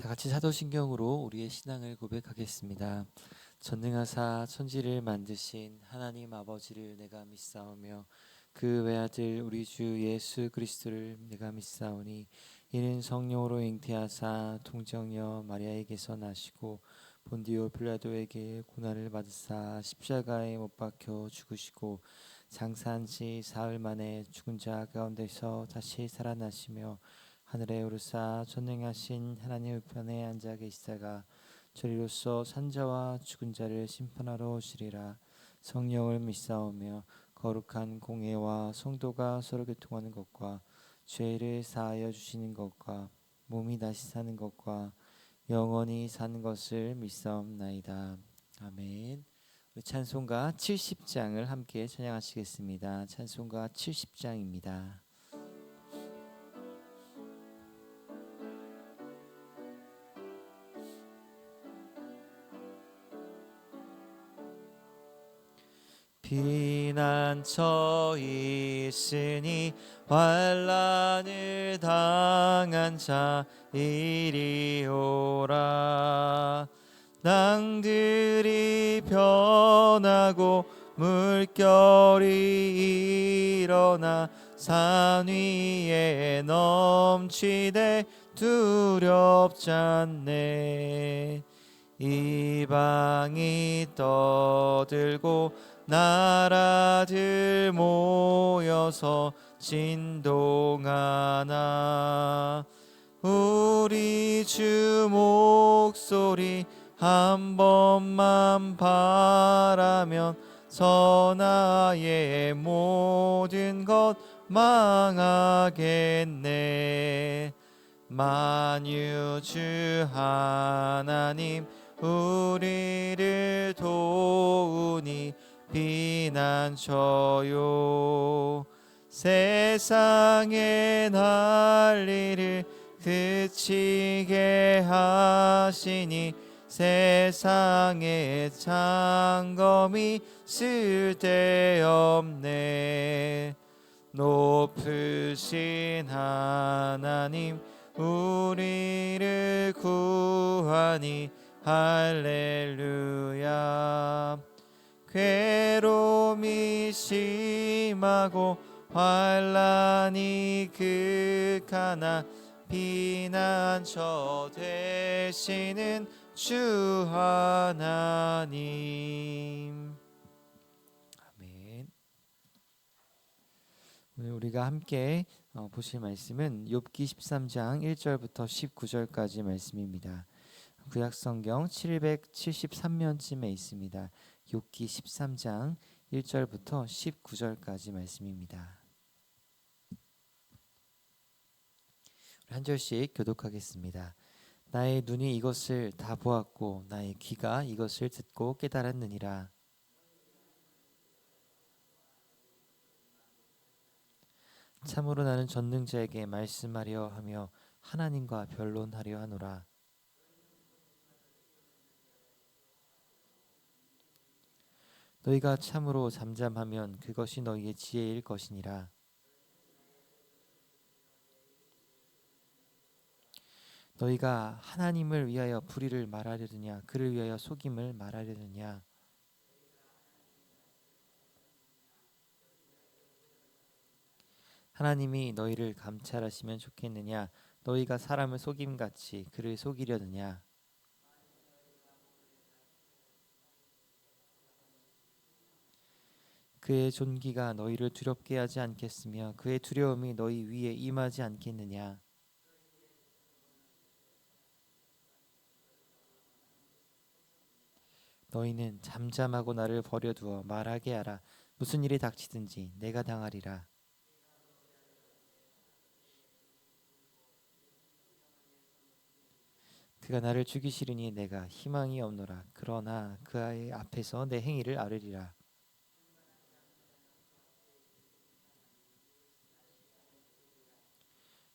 다 같이 사도신경으로 우리의 신앙을 고백하겠습니다. 전능하사 천지를 만드신 하나님 아버지를 내가 믿사오며 그 외아들 우리 주 예수 그리스도를 내가 믿사오니 이는 성령으로 잉태하사 통정녀 마리아에게서 나시고 본디오 빌라도에게 고난을 받으사 십자가에 못 박혀 죽으시고 장사한 지 사흘 만에 죽은 자 가운데서 다시 살아나시며 하늘에 오르사 전능하신 하나님 우편에 앉아 계시다가 저리로서 산자와 죽은 자를 심판하러 오시리라. 성령을 믿사오며 거룩한 공예와 성도가 서로 교통하는 것과 죄를 사하여 주시는 것과 몸이 다시 사는 것과 영원히 사는 것을 믿사옵나이다. 아멘. 우리 찬송가 70장을 함께 찬양하시겠습니다. 찬송가 70장입니다. 피난처 있으니 환난을 당한 자 이리 오라. 낭들이 변하고 물결이 일어나 산 위에 넘치되 두렵지 않네. 이방이 떠들고 나라들 모여서 진동하나. 우리 주 목소리 한 번만 바라면 선하의 모든 것 망하겠네. 만유주 하나님 우리를 도우니 피난처요. 세상의 난리를 그치게 하시니 세상의 창검이 쓸데없네. 높으신 하나님 우리를 구하니 할렐루야. 괴로움이 심하고 환난이 극하나 피난처 되시는 주 하나님. 아멘. 오늘 우리가 함께 보실 말씀은 욥기 13장 1절부터 19절까지 말씀입니다. 구약성경 773면쯤에 있습니다. 욥기 13장 1절부터 19절까지 말씀입니다. 한 절씩 교독하겠습니다. 나의 눈이 이것을 다 보았고 나의 귀가 이것을 듣고 깨달았느니라. 참으로 나는 전능자에게 말씀하려 하며 하나님과 변론하려 하노라. 너희가 참으로 잠잠하면 그것이 너희의 지혜일 것이니라. 너희가 하나님을 위하여 불의를 말하려느냐 그를 위하여 속임을 말하려느냐. 하나님이 너희를 감찰하시면 좋겠느냐 너희가 사람을 속임같이 그를 속이려느냐. 그의 존귀가 너희를 두렵게 하지 않겠으며 그의 두려움이 너희 위에 임하지 않겠느냐. 너희는 잠잠하고 나를 버려두어 말하게 하라. 무슨 일이 닥치든지 내가 당하리라. 그가 나를 죽이시리니 내가 희망이 없노라. 그러나 그의 앞에서 내 행위를 아뢰리라.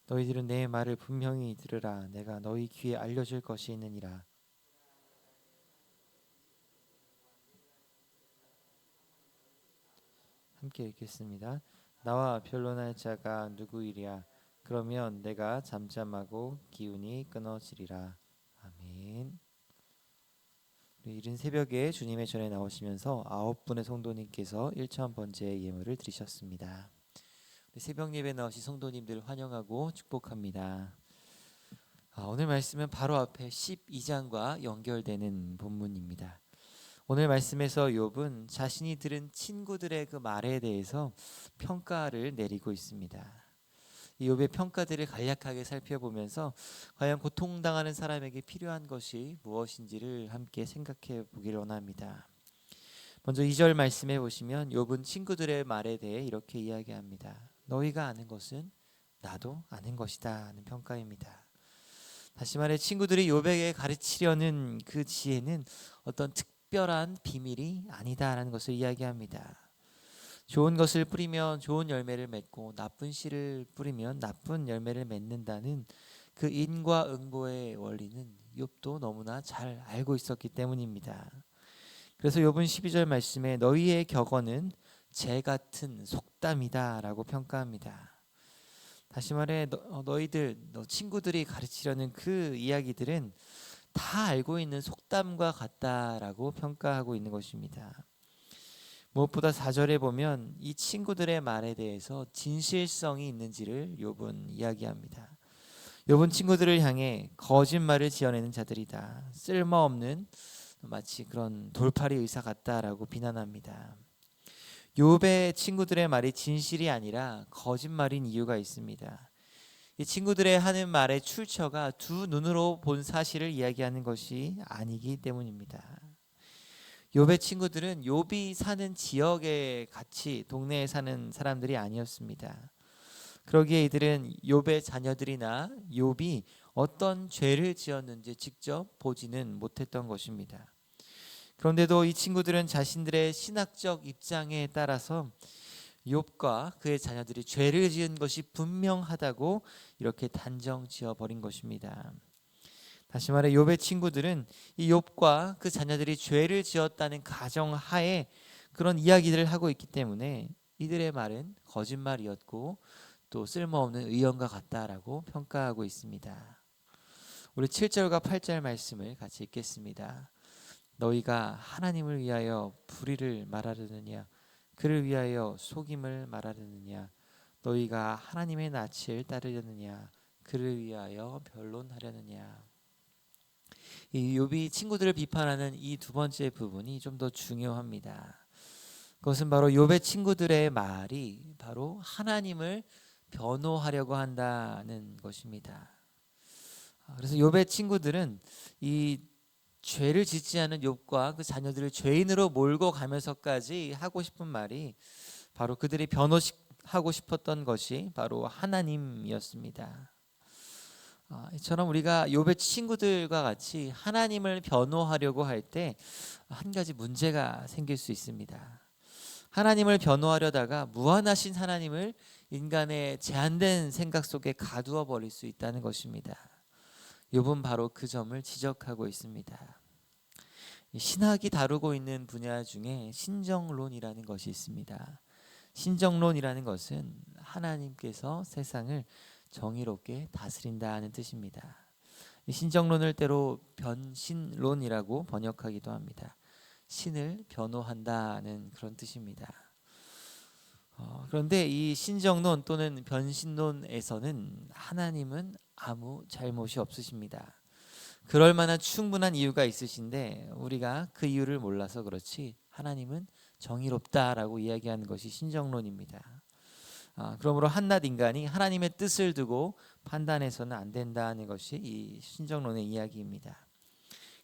너희들은 내 말을 분명히 들으라. 내가 너희 귀에 알려줄 것이 있느니라. 함께 읽겠습니다. 나와 변론할 자가 누구이랴. 그러면 내가 잠잠하고 기운이 끊어지리라. 아멘. 우리 이른 새벽에 주님의 전에 나오시면서 9분의 성도님께서 1,000번째 예물을 드리셨습니다. 우리 새벽 예배 나오신 성도님들 환영하고 축복합니다. 오늘 말씀은 바로 앞에 12장과 연결되는 본문입니다. 오늘 말씀에서 욥은 자신이 들은 친구들의 그 말에 대해서 평가를 내리고 있습니다. 이 욥의 평가들을 간략하게 살펴보면서 과연 고통당하는 사람에게 필요한 것이 무엇인지를 함께 생각해 보기를 원합니다. 먼저 2절 말씀해 보시면 욥은 친구들의 말에 대해 이렇게 이야기합니다. 너희가 아는 것은 나도 아는 것이다 하는 평가입니다. 다시 말해 친구들이 욥에게 가르치려는 그 지혜는 어떤 특별한 비밀이 아니다라는 것을 이야기합니다. 좋은 것을 뿌리면 좋은 열매를 맺고 나쁜 씨를 뿌리면 나쁜 열매를 맺는다는 그 인과응보의 원리는 욥도 너무나 잘 알고 있었기 때문입니다. 그래서 욥은 12절 말씀에 너희의 격언은 재 같은 속담이다라고 평가합니다. 다시 말해 너 친구들이 가르치려는 그 이야기들은 다 알고 있는 속담과 같다라고 평가하고 있는 것입니다. 무엇보다 4절에 보면 이 친구들의 말에 대해서 진실성이 있는지를 욥은 이야기합니다. 욥은 친구들을 향해 거짓말을 지어내는 자들이다, 쓸모없는 마치 그런 돌팔이 의사 같다라고 비난합니다. 욥의 친구들의 말이 진실이 아니라 거짓말인 이유가 있습니다. 이 친구들의 하는 말의 출처가 두 눈으로 본 사실을 이야기하는 것이 아니기 때문입니다. 욥의 친구들은 욥이 사는 지역에 같이 동네에 사는 사람들이 아니었습니다. 그러기에 이들은 욥의 자녀들이나 욥이 어떤 죄를 지었는지 직접 보지는 못했던 것입니다. 그런데도 이 친구들은 자신들의 신학적 입장에 따라서 욥과 그의 자녀들이 죄를 지은 것이 분명하다고 이렇게 단정 지어 버린 것입니다. 다시 말해 욥의 친구들은 이 욥과 그 자녀들이 죄를 지었다는 가정하에 그런 이야기들을 하고 있기 때문에 이들의 말은 거짓말이었고 또 쓸모없는 의언과 같다라고 평가하고 있습니다. 우리 7절과 8절 말씀을 같이 읽겠습니다. 너희가 하나님을 위하여 불의를 말하려느냐 그를 위하여 속임을 말하려느냐 너희가 하나님의 낯을 따르려느냐 그를 위하여 변론하려느냐. 이 욥이 친구들을 비판하는 이 두 번째 부분이 좀 더 중요합니다. 그것은 바로 욥의 친구들의 말이 바로 하나님을 변호하려고 한다는 것입니다. 그래서 욥의 친구들은 이 죄를 짓지 않은 욥과 그 자녀들을 죄인으로 몰고 가면서까지 하고 싶은 말이 바로 그들이 변호하고 싶었던 것이 바로 하나님이었습니다. 이처럼 우리가 욥의 친구들과 같이 하나님을 변호하려고 할 때 한 가지 문제가 생길 수 있습니다. 하나님을 변호하려다가 무한하신 하나님을 인간의 제한된 생각 속에 가두어 버릴 수 있다는 것입니다. 욥은 바로 그 점을 지적하고 있습니다. 신학이 다루고 있는 분야 중에 신정론이라는 것이 있습니다. 신정론이라는 것은 하나님께서 세상을 정의롭게 다스린다는 뜻입니다. 이 신정론을 때로 변신론이라고 번역하기도 합니다. 신을 변호한다는 그런 뜻입니다. 그런데 이 신정론 또는 변신론에서는 하나님은 아무 잘못이 없으십니다. 그럴 만한 충분한 이유가 있으신데 우리가 그 이유를 몰라서 그렇지 하나님은 정의롭다라고 이야기하는 것이 신정론입니다. 그러므로 한낱 인간이 하나님의 뜻을 두고 판단해서는 안 된다는 것이 이 신정론의 이야기입니다.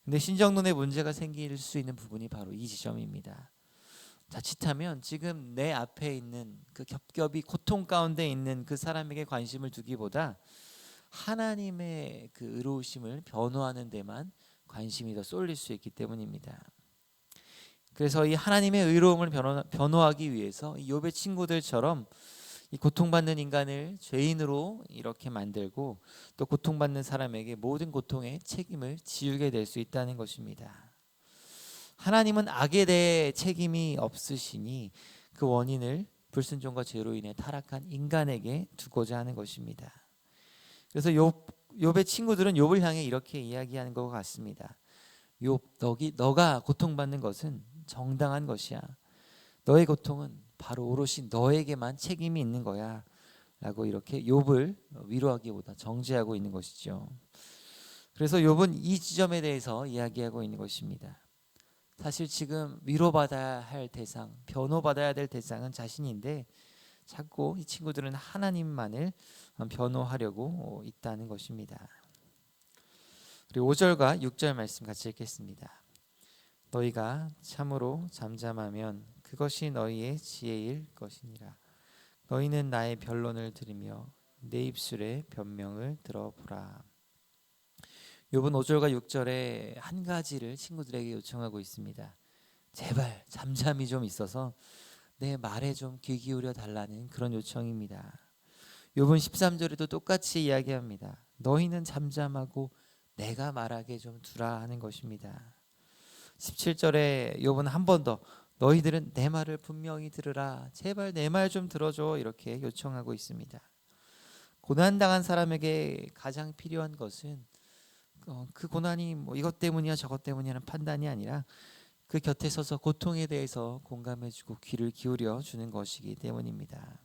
근데 신정론의 문제가 생길 수 있는 부분이 바로 이 지점입니다. 자칫하면 지금 내 앞에 있는 그 겹겹이 고통 가운데 있는 그 사람에게 관심을 두기보다 하나님의 그 의로우심을 변호하는 데만 관심이 더 쏠릴 수 있기 때문입니다. 그래서 이 하나님의 의로움을 변호하기 위해서 이 욥의 친구들처럼 이 고통받는 인간을 죄인으로 이렇게 만들고 또 고통받는 사람에게 모든 고통의 책임을 지우게 될 수 있다는 것입니다. 하나님은 악에 대해 책임이 없으시니 그 원인을 불순종과 죄로 인해 타락한 인간에게 두고자 하는 것입니다. 그래서 욥의 친구들은 욥을 향해 이렇게 이야기하는 것 같습니다. 욥, 너가 고통받는 것은 정당한 것이야. 너의 고통은 바로 오롯이 너에게만 책임이 있는 거야. 라고 이렇게 욥을 위로하기보다 정죄하고 있는 것이죠. 그래서 욥은 이 지점에 대해서 이야기하고 있는 것입니다. 사실 지금 위로받아야 할 대상, 변호받아야 될 대상은 자신인데 자꾸 이 친구들은 하나님만을 변호하려고 있다는 것입니다. 그리고 5절과 6절 말씀 같이 읽겠습니다. 너희가 참으로 잠잠하면 그것이 너희의 지혜일 것이니라. 너희는 나의 변론을 들으며 내 입술의 변명을 들어보라. 욥은 5절과 6절에 한 가지를 친구들에게 요청하고 있습니다. 제발 잠잠이 좀 있어서 내 말에 좀 귀 기울여 달라는 그런 요청입니다. 욥은 13절에도 똑같이 이야기합니다. 너희는 잠잠하고 내가 말하게 좀 두라 하는 것입니다. 17절에 욥은 한 번 더 너희들은 내 말을 분명히 들으라. 제발 내 말 좀 들어줘. 이렇게 요청하고 있습니다. 고난당한 사람에게 가장 필요한 것은 그 고난이 뭐 이것 때문이야 저것 때문이라는 판단이 아니라 그 곁에 서서 고통에 대해서 공감해주고 귀를 기울여 주는 것이기 때문입니다.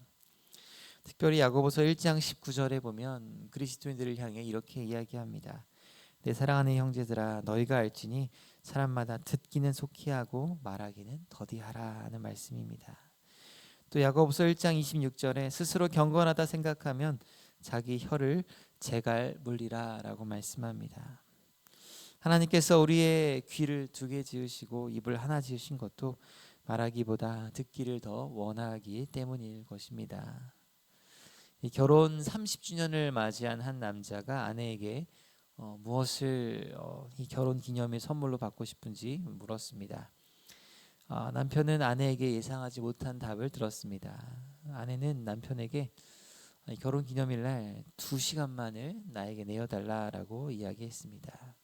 특별히 야고보서 1장 19절에 보면 그리스도인들을 향해 이렇게 이야기합니다. 내 사랑하는 형제들아 너희가 알지니 사람마다 듣기는 속히 하고 말하기는 더디하라 하는 말씀입니다. 또 야고보서 1장 26절에 스스로 경건하다 생각하면 자기 혀를 제갈 물리라 라고 말씀합니다. 하나님께서 우리의 귀를 2개 지으시고 입을 하나 지으신 것도 말하기보다 듣기를 더 원하기 때문일 것입니다. 이 결혼 30주년을 맞이한 한 남자가 아내에게 무엇을 이 결혼 기념일 선물로 받고 싶은지 물었습니다. 남편은 아내에게 예상하지 못한 답을 들었습니다. 아내는 남편에게 결혼 기념일날 2시간만을 나에게 내어달라라고 이야기했습니다.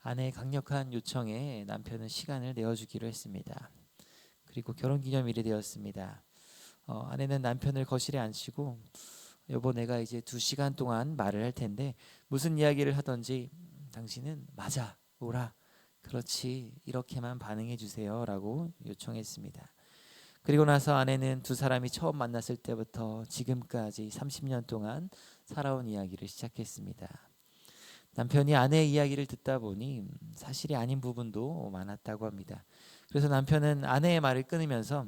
아내의 강력한 요청에 남편은 시간을 내어주기로 했습니다. 그리고 결혼 기념일이 되었습니다. 아내는 남편을 거실에 앉히고 여보 내가 이제 2시간 동안 말을 할 텐데 무슨 이야기를 하던지 당신은 맞아 오라 그렇지 이렇게만 반응해 주세요 라고 요청했습니다. 그리고 나서 아내는 두 사람이 처음 만났을 때부터 지금까지 30년 동안 살아온 이야기를 시작했습니다. 남편이 아내의 이야기를 듣다 보니 사실이 아닌 부분도 많았다고 합니다. 그래서 남편은 아내의 말을 끊으면서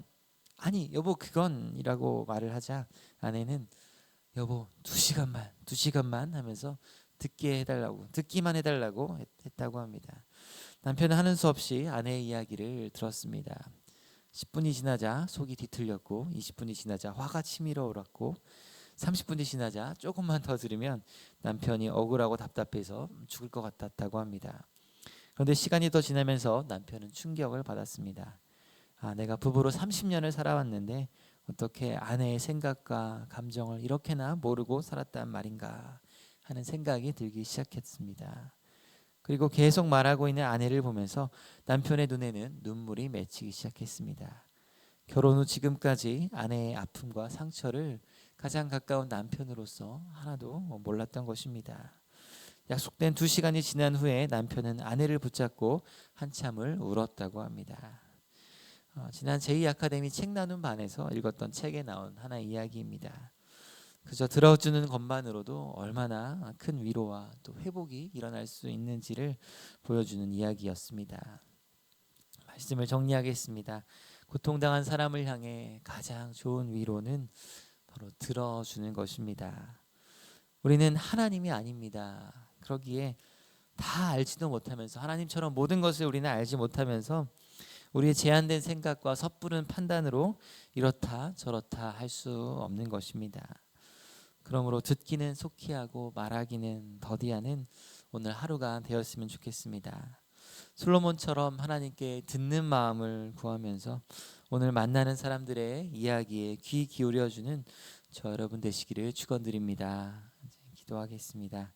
아니 여보 그건 이라고 말을 하자 아내는 여보 2시간만 하면서 듣기만 해달라고 했다고 합니다. 남편은 하는 수 없이 아내의 이야기를 들었습니다. 10분이 지나자 속이 뒤틀렸고 20분이 지나자 화가 치밀어 오랐고 30분이 지나자 조금만 더 들으면 남편이 억울하고 답답해서 죽을 것 같았다고 합니다. 그런데 시간이 더 지나면서 남편은 충격을 받았습니다. 내가 부부로 30년을 살아왔는데 어떻게 아내의 생각과 감정을 이렇게나 모르고 살았단 말인가 하는 생각이 들기 시작했습니다. 그리고 계속 말하고 있는 아내를 보면서 남편의 눈에는 눈물이 맺히기 시작했습니다. 결혼 후 지금까지 아내의 아픔과 상처를 가장 가까운 남편으로서 하나도 몰랐던 것입니다. 약속된 2시간이 지난 후에 남편은 아내를 붙잡고 한참을 울었다고 합니다. 지난 제2아카데미 책 나눔 반에서 읽었던 책에 나온 하나의 이야기입니다. 그저 들어주는 것만으로도 얼마나 큰 위로와 또 회복이 일어날 수 있는지를 보여주는 이야기였습니다. 말씀을 정리하겠습니다. 고통당한 사람을 향해 가장 좋은 위로는 바로 들어주는 것입니다. 우리는 하나님이 아닙니다. 그러기에 다 알지도 못하면서 하나님처럼 모든 것을 우리는 알지 못하면서 우리의 제한된 생각과 섣부른 판단으로 이렇다 저렇다 할 수 없는 것입니다. 그러므로 듣기는 속히 하고 말하기는 더디하는 오늘 하루가 되었으면 좋겠습니다. 솔로몬처럼 하나님께 듣는 마음을 구하면서 오늘 만나는 사람들의 이야기에 귀 기울여주는 저 여러분 되시기를 축원드립니다. 기도하겠습니다.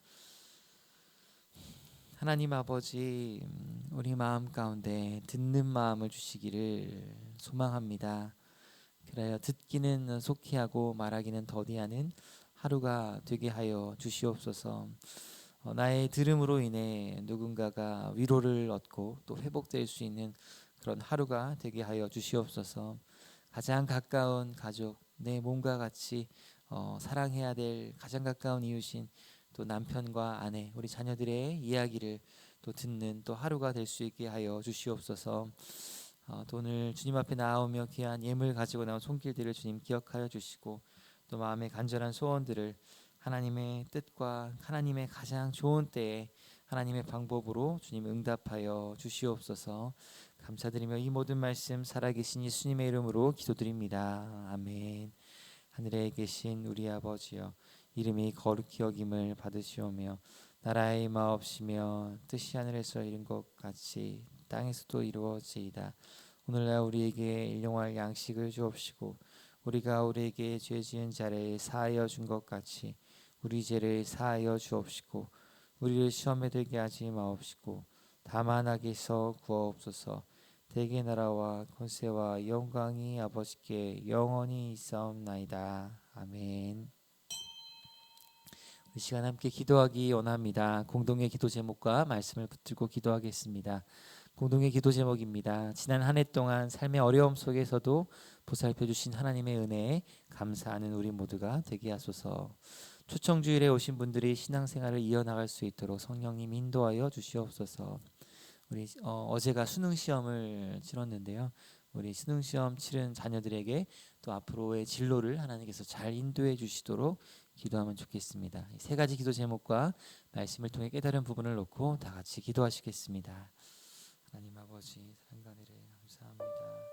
하나님 아버지, 우리 마음 가운데 듣는 마음을 주시기를 소망합니다. 그래야 듣기는 속히 하고 말하기는 더디하는 하루가 되게 하여 주시옵소서. 나의 들음으로 인해 누군가가 위로를 얻고 또 회복될 수 있는 그런 하루가 되게 하여 주시옵소서. 가장 가까운 가족, 내 몸과 같이 사랑해야 될 가장 가까운 이웃인 또 남편과 아내, 우리 자녀들의 이야기를 또 듣는 또 하루가 될 수 있게 하여 주시옵소서. 또 오늘 주님 앞에 나오며 귀한 예물 가지고 나온 손길들을 주님 기억하여 주시고 또 마음의 간절한 소원들을 하나님의 뜻과 하나님의 가장 좋은 때에 하나님의 방법으로 주님 응답하여 주시옵소서. 감사드리며 이 모든 말씀 살아계신 예수님의 이름으로 기도드립니다. 아멘. 하늘에 계신 우리 아버지여, 이름이 거룩히 여김을 받으시오며 나라의 마옵시며 뜻이 하늘에서 이룬 것 같이 땅에서도 이루어지이다. 오늘날 우리에게 일용할 양식을 주옵시고 우리가 우리에게 죄 지은 자를 사하여 준 것 같이 우리 죄를 사하여 주옵시고 우리를 시험에 들게 하지 마옵시고 다만 악에서 구하옵소서. 대개 나라와 권세와 영광이 아버지께 영원히 있사옵나이다. 아멘. 이 시간 함께 기도하기 원합니다. 공동의 기도 제목과 말씀을 붙들고 기도하겠습니다. 공동의 기도 제목입니다. 지난 한 해 동안 삶의 어려움 속에서도 보살펴 주신 하나님의 은혜에 감사하는 우리 모두가 되게 하소서. 초청주일에 오신 분들이 신앙생활을 이어나갈 수 있도록 성령님 인도하여 주시옵소서. 우리 어제가 수능 시험을 치렀는데요. 우리 수능 시험 치른 자녀들에게 또 앞으로의 진로를 하나님께서 잘 인도해 주시도록 기도하면 좋겠습니다. 이 세 가지 기도 제목과 말씀을 통해 깨달은 부분을 놓고 다 같이 기도하시겠습니다. 하나님 아버지, 사랑과 은혜를 감사합니다.